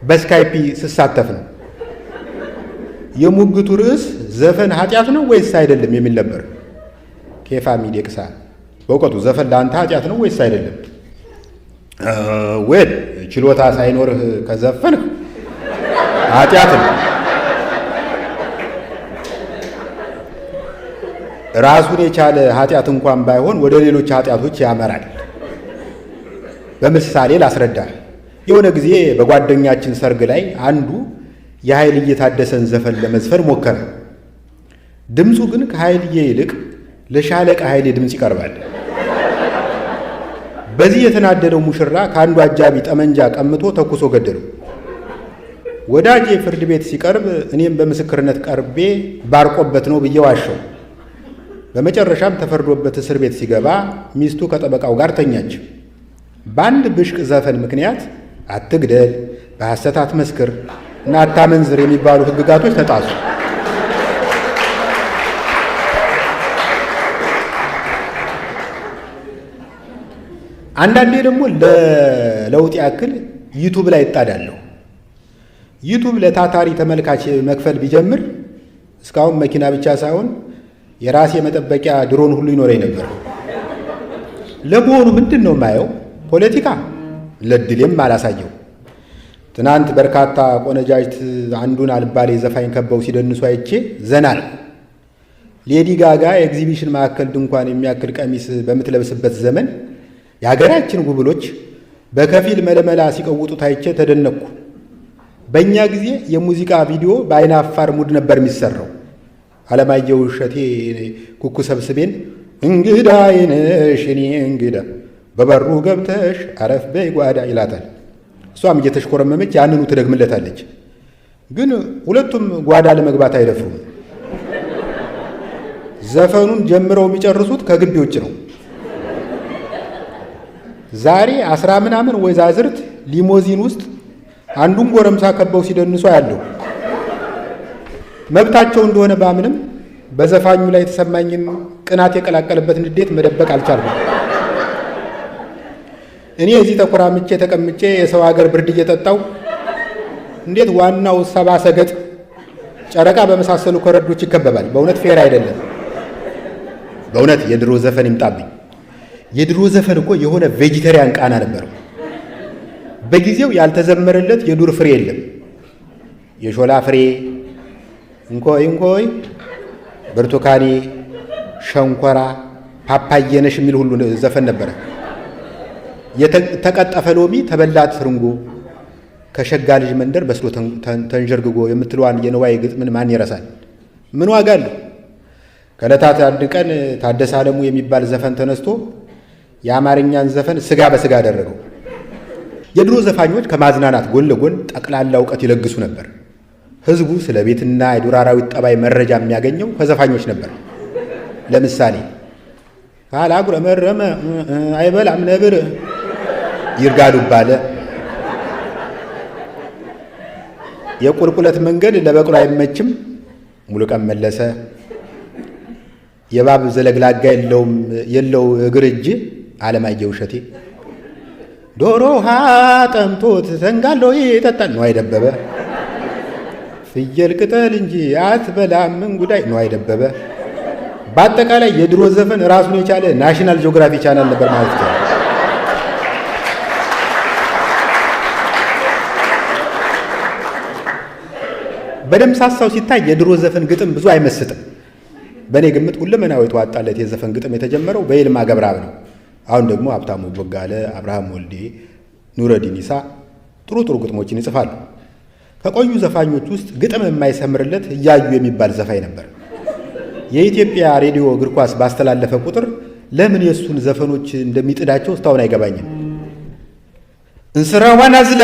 በስካይፒ ስሳተፍ ነው። የሙግቱ ርዕስ ዘፈን ኃጢአት ነው ወይስ አይደለም የሚል ነበር። ኬፋ ሚዲቅሳ በእውቀቱ ዘፈን ለአንተ ኃጢአት ነው ወይስ አይደለም? ወይ ችሎታ ሳይኖርህ ከዘፈንህ ኃጢአት ነው። ራሱን የቻለ ኃጢአት እንኳን ባይሆን ወደ ሌሎች ኃጢአቶች ያመራል። በምሳሌ ላስረዳ። የሆነ ጊዜ በጓደኛችን ሰርግ ላይ አንዱ የኃይልዬ ታደሰን ዘፈን ለመዝፈን ሞከረ። ድምፁ ግን ከኃይልዬ ይልቅ ለሻለቃ ኃይሌ ድምፅ ይቀርባል። በዚህ የተናደደው ሙሽራ ከአንዱ አጃቢ ጠመንጃ ቀምቶ ተኩሶ ገደለው። ወዳጄ ፍርድ ቤት ሲቀርብ እኔም በምስክርነት ቀርቤ ባርቆበት ነው ብዬ ዋሸው። በመጨረሻም ተፈርዶበት እስር ቤት ሲገባ ሚስቱ ከጠበቃው ጋር ተኛች። በአንድ ብሽቅ ዘፈን ምክንያት አትግደል፣ በሐሰት አትመስክር እና አታመንዝር የሚባሉ ሕግጋቶች ተጣሱ። አንዳንዴ ደግሞ ለለውጥ ያክል ዩቱብ ላይ እጣዳለሁ። ዩቱብ ለታታሪ ተመልካች መክፈል ቢጀምር እስካሁን መኪና ብቻ ሳይሆን የራሴ መጠበቂያ ድሮን ሁሉ ይኖረኝ ነበር። ለመሆኑ ምንድን ነው የማየው? ፖለቲካ? ለድሌም አላሳየው። ትናንት በርካታ ቆነጃጅት አንዱን አልባሌ ዘፋኝ ከበው ሲደንሱ አይቼ ዘና ነው። ሌዲ ጋጋ የኤግዚቢሽን ማዕከል ድንኳን የሚያክል ቀሚስ በምትለብስበት ዘመን የሀገራችን ጉብሎች በከፊል መለመላ ሲቀውጡት አይቼ ተደነቅኩ። በእኛ ጊዜ የሙዚቃ ቪዲዮ በአይነ አፋር ሙድ ነበር የሚሰራው። አለማየሁ እሸቴ ኩኩ ሰብስቤን እንግዳ አይነሽ እኔ እንግዳ በበሩ ገብተሽ አረፍ በይ ጓዳ ይላታል። እሷም እየተሽኮረመመች ያንኑ ትደግምለታለች። ግን ሁለቱም ጓዳ ለመግባት አይደፍሩም። ዘፈኑን ጀምረው የሚጨርሱት ከግቢ ውጭ ነው። ዛሬ 10 ምናምን ወይዛዝርት ሊሞዚን ውስጥ አንዱን ጎረምሳ ከበው ሲደንሱ ያለው መብታቸው እንደሆነ ባምንም በዘፋኙ ላይ የተሰማኝን ቅናት የቀላቀለበት ንዴት መደበቅ አልቻልኩም። እኔ እዚህ ተኮራምቼ ተቀምጬ የሰው ሀገር ብርድ እየጠጣው እንዴት ዋናው ሰባ ሰገጥ ጨረቃ በመሳሰሉ ኮረዶች ይከበባል? በእውነት ፌር አይደለም። በእውነት የድሮ ዘፈን ይምጣብኝ። የድሮ ዘፈን እኮ የሆነ ቬጂተሪያን ቃና ነበረው። በጊዜው ያልተዘመረለት የዱር ፍሬ የለም። የሾላ ፍሬ፣ እንኮይ እንኮይ፣ ብርቱካኔ፣ ሸንኮራ፣ ፓፓየነሽ የሚል ሁሉ ዘፈን ነበረ። የተቀጠፈ ሎሚ ተበላት ትርንጎ፣ ከሸጋ ልጅ መንደር በስሎ ተንዠርግጎ የምትለዋን የንዋይ ግጥምን ማን ይረሳል? ምን ዋጋ አለው? ከዕለታት አንድ ቀን ታደሰ ዓለሙ የሚባል ዘፈን ተነስቶ የአማርኛን ዘፈን ስጋ በስጋ አደረገው። የድሮ ዘፋኞች ከማዝናናት ጎን ለጎን ጠቅላላ እውቀት ይለግሱ ነበር። ህዝቡ ስለ ቤትና የዱር አራዊት ጠባይ መረጃ የሚያገኘው ከዘፋኞች ነበር። ለምሳሌ ካላጉረመረመ አይበላም ነብር ይርጋዱ ባለ፣ የቁልቁለት መንገድ ለበቅሎ አይመችም ሙሉቀን መለሰ፣ የባብ ዘለግላጋ የለው እግር እጅ አለማየሁ እሸቴ፣ ዶሮ ውሃ ጠምቶት ተንጋሎ ይጠጣል ነዋይ ደበበ፣ ፍየል ቅጠል እንጂ አትበላም ምን ጉዳይ ነዋይ ደበበ። በአጠቃላይ የድሮ ዘፈን ራሱን የቻለ ናሽናል ጂኦግራፊ ቻናል ነበር ማለት ይቻላል። በደምሳሳው ሲታይ የድሮ ዘፈን ግጥም ብዙ አይመስጥም። በእኔ ግምት ሁለመናው የተዋጣለት የዘፈን ግጥም የተጀመረው በይልማ ገብረአብ ነው። አሁን ደግሞ ሀብታሙ ቦጋለ፣ አብርሃም ወልዴ፣ ኑረዲን ኢሳ ጥሩ ጥሩ ግጥሞችን ይጽፋሉ። ከቆዩ ዘፋኞች ውስጥ ግጥም የማይሰምርለት እያዩ የሚባል ዘፋኝ ነበር። የኢትዮጵያ ሬዲዮ እግር ኳስ ባስተላለፈ ቁጥር ለምን የእሱን ዘፈኖች እንደሚጥዳቸው እስካሁን አይገባኝም። እንስራዋን አዝላ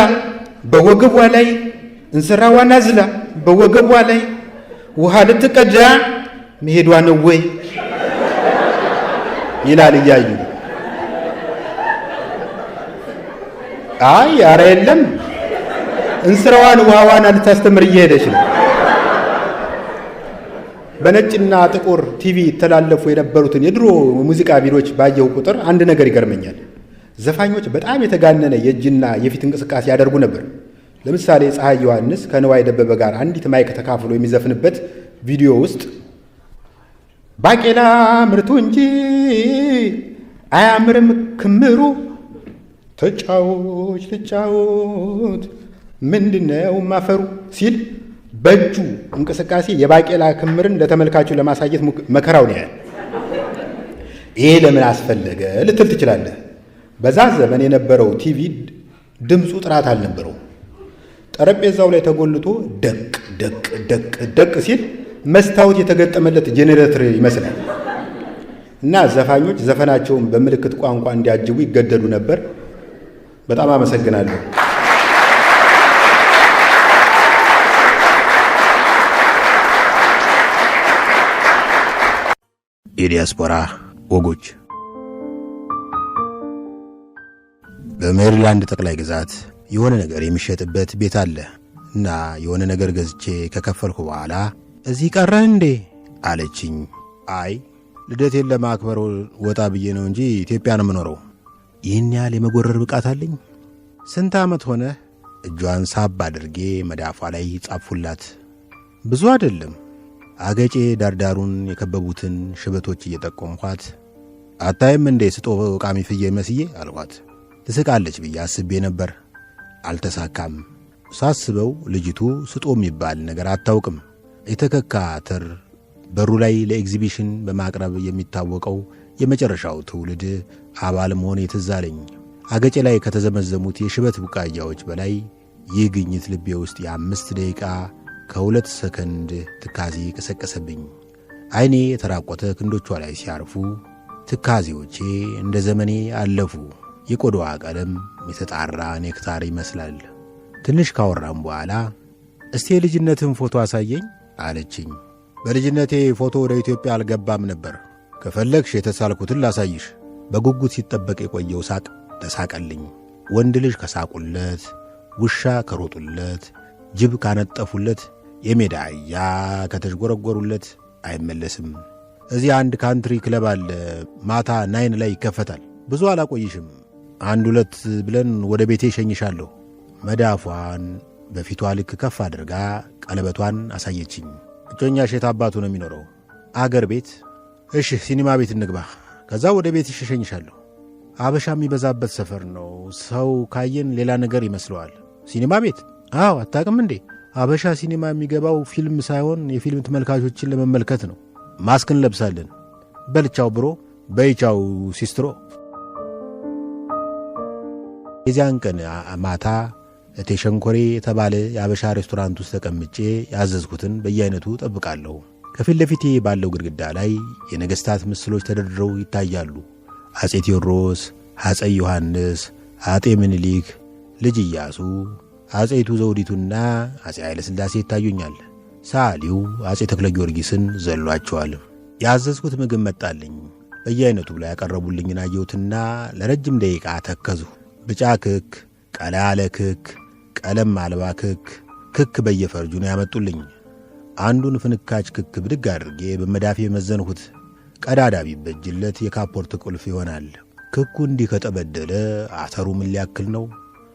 በወገቧ ላይ፣ እንስራዋን አዝላ በወገቧ ላይ ውሃ ልትቀዳ መሄዷ ነው ወይ ይላል እያዩ። አይ ኧረ የለም እንስራዋን ውሃዋን ልታስተምር እየሄደች ነው። በነጭና ጥቁር ቲቪ ይተላለፉ የነበሩትን የድሮ ሙዚቃ ቪዲዮዎች ባየው ቁጥር አንድ ነገር ይገርመኛል። ዘፋኞች በጣም የተጋነነ የእጅና የፊት እንቅስቃሴ ያደርጉ ነበር። ለምሳሌ ፀሐይ ዮሐንስ ከንዋይ ደበበ ጋር አንዲት ማይክ ተካፍሎ የሚዘፍንበት ቪዲዮ ውስጥ ባቄላ ምርቱ እንጂ አያምርም ክምሩ፣ ተጫዎች ልጫወት ምንድነው ማፈሩ ሲል በእጁ እንቅስቃሴ የባቄላ ክምርን ለተመልካቹ ለማሳየት መከራው ነው ያለ። ይሄ ለምን አስፈለገ ልትል ትችላለህ። በዛ ዘመን የነበረው ቲቪ ድምፁ ጥራት አልነበረው። ጠረጴዛው ላይ ተጎልቶ ደቅ ደቅ ደቅ ደቅ ሲል መስታወት የተገጠመለት ጄኔሬተር ይመስላል። እና ዘፋኞች ዘፈናቸውን በምልክት ቋንቋ እንዲያጅቡ ይገደዱ ነበር። በጣም አመሰግናለሁ። የዲያስፖራ ወጎች። በሜሪላንድ ጠቅላይ ግዛት የሆነ ነገር የሚሸጥበት ቤት አለ እና የሆነ ነገር ገዝቼ ከከፈልኩ በኋላ እዚህ ቀረህ እንዴ አለችኝ። አይ ልደቴን ለማክበር ወጣ ብዬ ነው እንጂ ኢትዮጵያ ነው የምኖረው። ይህን ያህል የመጎረር ብቃት አለኝ? ስንት ዓመት ሆነ? እጇን ሳብ አድርጌ መዳፏ ላይ ጻፉላት። ብዙ አይደለም። አገጬ ዳርዳሩን የከበቡትን ሽበቶች እየጠቆምኳት አታይም እንዴ ስጦ ቃሚ ፍዬ መስዬ አልኳት። ትስቃለች ብዬ አስቤ ነበር። አልተሳካም። ሳስበው ልጅቱ ስጦ የሚባል ነገር አታውቅም። የተከካ አተር በሩ ላይ ለኤግዚቢሽን በማቅረብ የሚታወቀው የመጨረሻው ትውልድ አባል መሆን ትዝ አለኝ። አገጬ ላይ ከተዘመዘሙት የሽበት ቡቃያዎች በላይ ይህ ግኝት ልቤ ውስጥ የ5 ደቂቃ ከ2 ሰከንድ ትካዜ ቀሰቀሰብኝ። ዓይኔ የተራቆተ ክንዶቿ ላይ ሲያርፉ ትካዜዎቼ እንደ ዘመኔ አለፉ። የቆዳዋ ቀለም የተጣራ ኔክታር ይመስላል። ትንሽ ካወራም በኋላ እስቲ የልጅነትን ፎቶ አሳየኝ አለችኝ። በልጅነቴ ፎቶ ወደ ኢትዮጵያ አልገባም ነበር። ከፈለግሽ የተሳልኩትን ላሳይሽ። በጉጉት ሲጠበቅ የቆየው ሳቅ ተሳቀልኝ። ወንድ ልጅ ከሳቁለት፣ ውሻ ከሮጡለት፣ ጅብ ካነጠፉለት፣ የሜዳ አህያ ከተዥጎረጎሩለት አይመለስም። እዚህ አንድ ካንትሪ ክለብ አለ። ማታ 9 ላይ ይከፈታል። ብዙ አላቆይሽም። 1-2 ብለን ወደ ቤቴ ሸኝሻለሁ። መዳፏን በፊቷ ልክ ከፍ አድርጋ ቀለበቷን አሳየችኝ። እጮኛሽ የት አባቱ ነው የሚኖረው? አገር ቤት። እሺ ሲኒማ ቤት እንግባ፣ ከዛ ወደ ቤትሽ እሸኝሻለሁ። አበሻ የሚበዛበት ሰፈር ነው። ሰው ካየን ሌላ ነገር ይመስለዋል። ሲኒማ ቤት? አዎ፣ አታውቅም እንዴ? አበሻ ሲኒማ የሚገባው ፊልም ሳይሆን የፊልም ተመልካቾችን ለመመልከት ነው። ማስክ እንለብሳለን። በልቻው ብሮ፣ በይቻው ሲስትሮ። የዚያን ቀን ማታ እቴ ሸንኮሬ የተባለ የአበሻ ሬስቶራንት ውስጥ ተቀምጬ ያዘዝኩትን በየአይነቱ ጠብቃለሁ። ከፊት ለፊቴ ባለው ግድግዳ ላይ የነገሥታት ምስሎች ተደርድረው ይታያሉ። አፄ ቴዎድሮስ፣ አፄ ዮሐንስ፣ አፄ ምኒልክ፣ ልጅ ኢያሱ፣ አፄይቱ ዘውዲቱና አፄ ኃይለ ሥላሴ ይታዩኛል። ሰዓሊው አፄ ተክለ ጊዮርጊስን ዘሏቸዋል። ያዘዝኩት ምግብ መጣልኝ። በየአይነቱ ላይ ያቀረቡልኝን አየሁትና ለረጅም ደቂቃ ተከዙ። ብጫ ክክ፣ ቀላ ያለ ክክ፣ ቀለም አልባ ክክ፣ ክክ በየፈርጁ ነው ያመጡልኝ። አንዱን ፍንካች ክክ ብድግ አድርጌ በመዳፌ መዘንሁት። ቀዳዳ ቢበጅለት የካፖርት ቁልፍ ይሆናል። ክኩ እንዲህ ከጠበደለ አተሩ ምን ሊያክል ነው?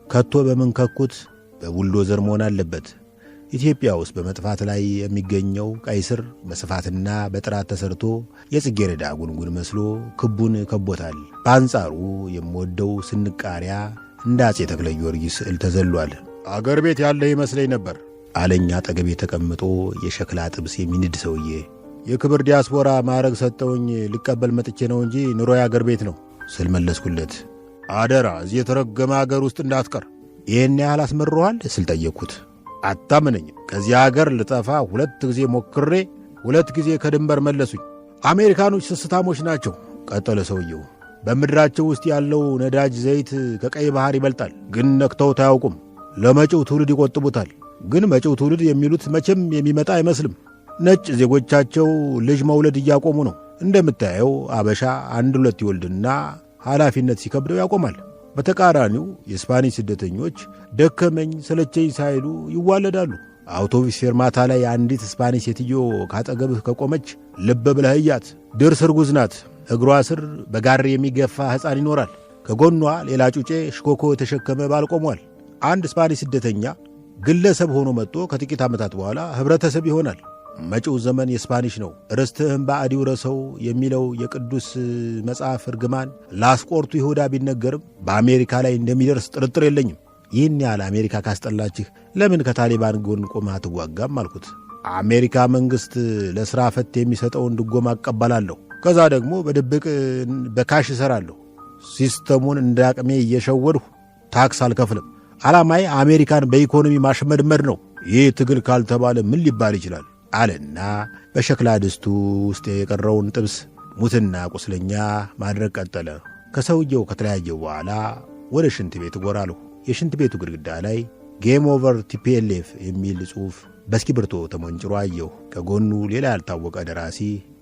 ከቶ በምን ከኩት? በቡልዶዘር መሆን አለበት። ኢትዮጵያ ውስጥ በመጥፋት ላይ የሚገኘው ቀይ ስር በስፋትና በጥራት ተሰርቶ የጽጌረዳ ጉንጉን መስሎ ክቡን ከቦታል። በአንጻሩ የምወደው ስንቃሪያ እንደ አፄ ተክለ ጊዮርጊስ ስዕል ተዘሏል። አገር ቤት ያለ ይመስለኝ ነበር አለኝ አጠገቤ ተቀምጦ የሸክላ ጥብስ የሚንድ ሰውዬ። የክብር ዲያስፖራ ማዕረግ ሰጠውኝ ልቀበል መጥቼ ነው እንጂ ኑሮ የአገር ቤት ነው ስል መለስኩለት። አደራ እዚህ የተረገመ አገር ውስጥ እንዳትቀር። ይህን ያህል አስመርኋል ስል ጠየቅኩት። አታምነኝም። ከዚህ አገር ልጠፋ 2 ጊዜ ሞክሬ 2 ጊዜ ከድንበር መለሱኝ። አሜሪካኖች ስስታሞች ናቸው ቀጠለ ሰውየው። በምድራቸው ውስጥ ያለው ነዳጅ ዘይት ከቀይ ባህር ይበልጣል፣ ግን ነክተውት አያውቁም። ለመጪው ትውልድ ይቆጥቡታል። ግን መጪው ትውልድ የሚሉት መቼም የሚመጣ አይመስልም። ነጭ ዜጎቻቸው ልጅ መውለድ እያቆሙ ነው። እንደምታየው አበሻ 1-2 ይወልድና ኃላፊነት ሲከብደው ያቆማል። በተቃራኒው የስፓኒሽ ስደተኞች ደከመኝ ሰለቸኝ ሳይሉ ይዋለዳሉ። አውቶቡስ ፌርማታ ላይ አንዲት ስፓኒሽ ሴትዮ ካጠገብህ ከቆመች ልብ ብለህ እያት። ድርስ እርጉዝ ናት። እግሯ ስር በጋሪ የሚገፋ ሕፃን ይኖራል። ከጎኗ ሌላ ጩጬ ሽኮኮ የተሸከመ ባል ቆሟል። አንድ ስፓኒሽ ስደተኛ ግለሰብ ሆኖ መጥቶ ከጥቂት ዓመታት በኋላ ኅብረተሰብ ይሆናል። መጪው ዘመን የስፓኒሽ ነው። ርስትህም ባዕድ ይውረሰው የሚለው የቅዱስ መጽሐፍ እርግማን ላስቆርቱ ይሁዳ ቢነገርም በአሜሪካ ላይ እንደሚደርስ ጥርጥር የለኝም። ይህን ያህል አሜሪካ ካስጠላችህ ለምን ከታሊባን ጎን ቆመህ አትዋጋም አልኩት። አሜሪካ መንግሥት ለሥራ ፈት የሚሰጠውን ድጎማ አቀበላለሁ። ከዛ ደግሞ በድብቅ በካሽ እሠራለሁ። ሲስተሙን እንደ አቅሜ እየሸወድሁ ታክስ አልከፍልም። ዓላማዬ አሜሪካን በኢኮኖሚ ማሽመድመድ ነው። ይህ ትግል ካልተባለ ምን ሊባል ይችላል አለና በሸክላ ድስቱ ውስጥ የቀረውን ጥብስ ሙትና ቁስለኛ ማድረግ ቀጠለ። ከሰውየው ከተለያየው በኋላ ወደ ሽንት ቤት ጎራለሁ። የሽንት ቤቱ ግድግዳ ላይ ጌም ኦቨር ቲፒኤልኤፍ የሚል ጽሑፍ በእስክሪብቶ ተሞንጭሮ አየሁ። ከጎኑ ሌላ ያልታወቀ ደራሲ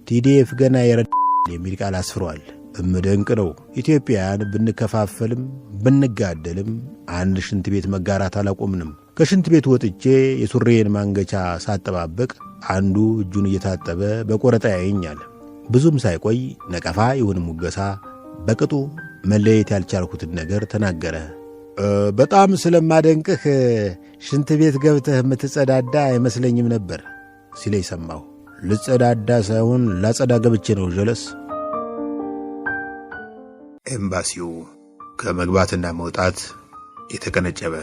ቲዲኤፍ ገና የረዳ የሚል ቃል አስፍሯል። እምደንቅ ነው። ኢትዮጵያውያን ብንከፋፈልም ብንጋደልም አንድ ሽንት ቤት መጋራት አላቆምንም። ከሽንት ቤት ወጥቼ የሱሬን ማንገቻ ሳጠባበቅ አንዱ እጁን እየታጠበ በቆረጣ ያየኛል። ብዙም ሳይቆይ ነቀፋ ይሁን ሙገሳ በቅጡ መለየት ያልቻልኩትን ነገር ተናገረ። በጣም ስለማደንቅህ ሽንት ቤት ገብተህ የምትጸዳዳ አይመስለኝም ነበር ሲለኝ ሰማሁ። ልጸዳዳ ሳይሆን ላጸዳ ገብቼ ነው ጀለስ ኤምባሲው ከመግባትና መውጣት የተቀነጨበ።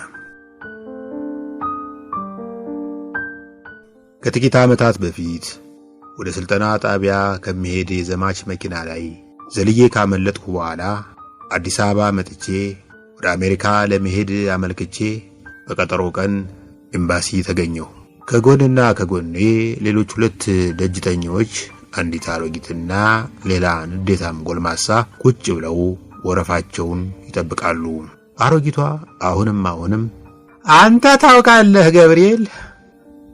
ከጥቂት ዓመታት በፊት ወደ ስልጠና ጣቢያ ከሚሄድ የዘማች መኪና ላይ ዘልዬ ካመለጥኩ በኋላ አዲስ አበባ መጥቼ ወደ አሜሪካ ለመሄድ አመልክቼ በቀጠሮ ቀን ኤምባሲ ተገኘሁ። ከጎንና ከጎኔ ሌሎች 2 ደጅተኞች፣ አንዲት አሮጊትና ሌላ ንዴታም ጎልማሳ ቁጭ ብለው ወረፋቸውን ይጠብቃሉ። አሮጊቷ አሁንም አንተ ታውቃለህ ገብርኤል፣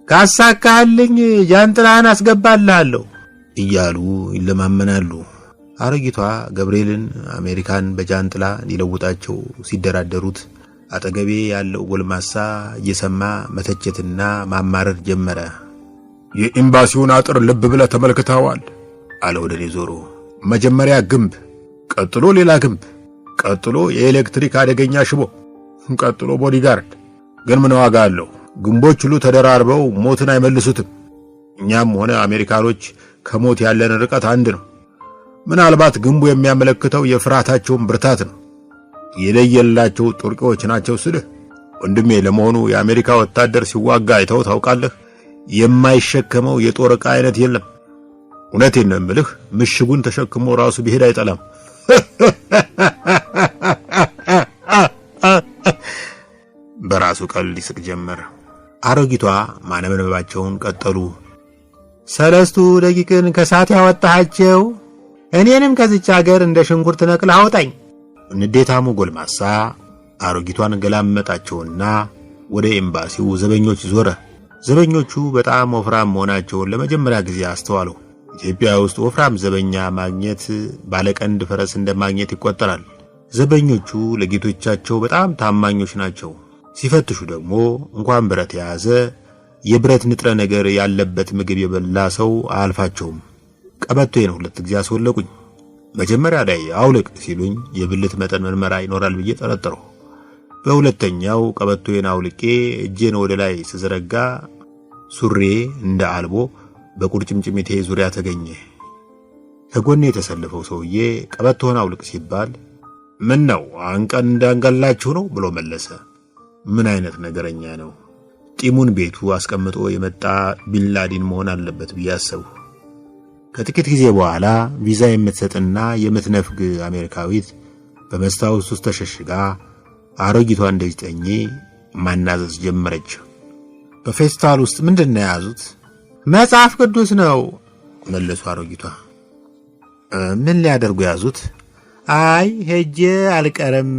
ካሳካልኝ ጃንጥላህን አስገባልሃለሁ እያሉ ይለማመናሉ። አሮጊቷ ገብርኤልን አሜሪካን በጃንጥላ ሊለውጣቸው ሲደራደሩት አጠገቤ ያለው ጎልማሳ እየሰማ መተቸትና ማማረር ጀመረ። የኤምባሲውን አጥር ልብ ብለህ ተመልክተዋል አለ ወደ እኔ ዞሮ። መጀመሪያ ግንብ፣ ቀጥሎ ሌላ ግንብ፣ ቀጥሎ የኤሌክትሪክ አደገኛ ሽቦ፣ ቀጥሎ ቦዲጋርድ። ግን ምን ዋጋ አለው? ግንቦች ሁሉ ተደራርበው ሞትን አይመልሱትም። እኛም ሆነ አሜሪካኖች ከሞት ያለን ርቀት አንድ ነው። ምናልባት ግንቡ የሚያመለክተው የፍርሃታቸውን ብርታት ነው። የለየላቸው ጡርቂዎች ናቸው ስልህ ወንድሜ፣ ለመሆኑ የአሜሪካ ወታደር ሲዋጋ አይተው ታውቃለህ? የማይሸከመው የጦር ዕቃ አይነት የለም። እውነቴን ነው የምልህ፣ ምሽጉን ተሸክሞ ራሱ ቢሄድ አይጠላም። በራሱ ቀልድ ይስቅ ጀመረ። አሮጊቷ ማነበባቸውን ቀጠሉ። 3 ደቂቅን ከሳት ያወጣሃቸው እኔንም ከዚች ሀገር እንደ ሽንኩርት ነቅል አውጣኝ። ንዴታሙ ጎልማሳ አሮጊቷን ገላመጣቸውና ወደ ኤምባሲው ዘበኞች ዞረ። ዘበኞቹ በጣም ወፍራም መሆናቸውን ለመጀመሪያ ጊዜ አስተዋሉ። ኢትዮጵያ ውስጥ ወፍራም ዘበኛ ማግኘት ባለቀንድ ፈረስ እንደማግኘት ይቆጠራል። ዘበኞቹ ለጌቶቻቸው በጣም ታማኞች ናቸው። ሲፈትሹ ደግሞ እንኳን ብረት የያዘ የብረት ንጥረ ነገር ያለበት ምግብ የበላ ሰው አያልፋቸውም። ቀበቶዬን 2 ጊዜ አስወለቁኝ። መጀመሪያ ላይ አውልቅ ሲሉኝ የብልት መጠን ምርመራ ይኖራል ብዬ ጠረጠርሁ። በሁለተኛው ቀበቶዬን አውልቄ እጄን ወደ ላይ ስዘረጋ ሱሬ እንደ አልቦ በቁርጭምጭሚቴ ዙሪያ ተገኘ። ከጎኔ የተሰለፈው ሰውዬ ቀበቶን አውልቅ ሲባል ምን ነው አንቀን እንዳንገላችሁ ነው ብሎ መለሰ። ምን አይነት ነገረኛ ነው? ጢሙን ቤቱ አስቀምጦ የመጣ ቢንላዲን መሆን አለበት ብዬ አሰብሁ። ከጥቂት ጊዜ በኋላ ቪዛ የምትሰጥና የምትነፍግ አሜሪካዊት በመስታወት ውስጥ ተሸሽጋ አሮጊቷ እንደዚጠኝ ማናዘዝ ጀመረች። በፌስታል ውስጥ ምንድነው የያዙት? መጽሐፍ ቅዱስ ነው መለሱ አሮጊቷ። ምን ሊያደርጉ ያዙት? አይ ሄጄ አልቀርም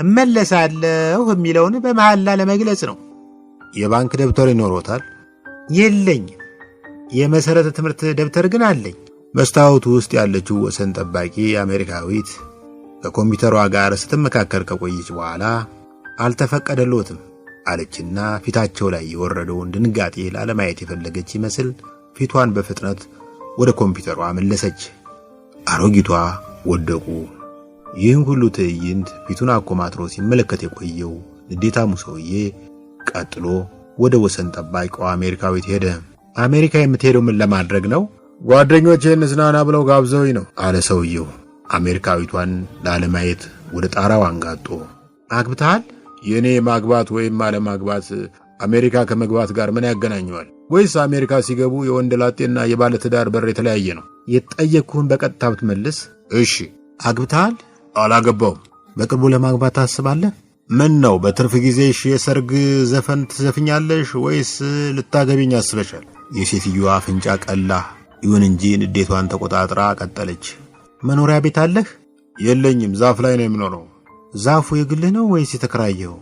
እመለሳለሁ የሚለውን በመሐላ ለመግለጽ ነው። የባንክ ደብተር ይኖሮታል? የለኝ። የመሰረተ ትምህርት ደብተር ግን አለኝ። መስታወቱ ውስጥ ያለችው ወሰን ጠባቂ አሜሪካዊት ከኮምፒውተሯ ጋር ስትመካከር ከቆየች በኋላ አልተፈቀደሎትም አለችና ፊታቸው ላይ የወረደውን ድንጋጤ ላለማየት የፈለገች ይመስል ፊቷን በፍጥነት ወደ ኮምፒውተሯ መለሰች። አሮጊቷ ወደቁ። ይህን ሁሉ ትዕይንት ፊቱን አኮማትሮ ሲመለከት የቆየው ንዴታሙ ሰውዬ ቀጥሎ ወደ ወሰን ጠባቂው አሜሪካዊት ሄደ። አሜሪካ የምትሄደው ምን ለማድረግ ነው? ጓደኞቼን ዝናና ብለው ጋብዘውኝ ነው አለ ሰውየው አሜሪካዊቷን ላለማየት ወደ ጣራው አንጋጦ። አግብተሃል? የኔ ማግባት ወይም አለማግባት አሜሪካ ከመግባት ጋር ምን ያገናኘዋል? ወይስ አሜሪካ ሲገቡ የወንድ ላጤና የባለ ትዳር በር የተለያየ ነው? የጠየቅኩህን በቀጥታ ብትመልስ። እሺ። አግብተሃል? አላገባውም። በቅርቡ ለማግባት ታስባለህ? ምን ነው በትርፍ ጊዜሽ የሰርግ ዘፈን ትዘፍኛለሽ ወይስ ልታገቢኝ አስበሻል? የሴትዮዋ አፍንጫ ቀላ። ይሁን እንጂ ንዴቷን ተቆጣጥራ ቀጠለች። መኖሪያ ቤት አለህ? የለኝም። ዛፍ ላይ ነው የምኖረው። ዛፉ የግልህ ነው ወይስ የተከራየው?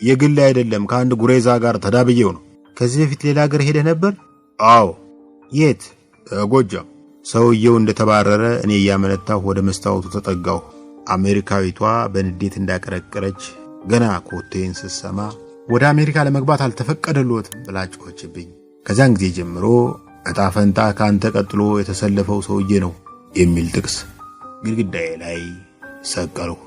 የግል አይደለም፣ ከአንድ ጉሬዛ ጋር ተዳብየው ነው። ከዚህ በፊት ሌላ ሀገር ሄደህ ነበር? አዎ። የት? ጎጃም። ሰውየው እንደተባረረ እኔ እያመነታሁ ወደ መስታወቱ ተጠጋሁ። አሜሪካዊቷ በንዴት እንዳቀረቀረች ገና ኮቴን ስትሰማ ወደ አሜሪካ ለመግባት አልተፈቀደልዎትም ብላ ጮኸችብኝ። ከዚያን ጊዜ ጀምሮ ዕጣ ፈንታ ካንተ ቀጥሎ የተሰለፈው ሰውዬ ነው የሚል ጥቅስ ግድግዳዬ ላይ ሰቀልሁ።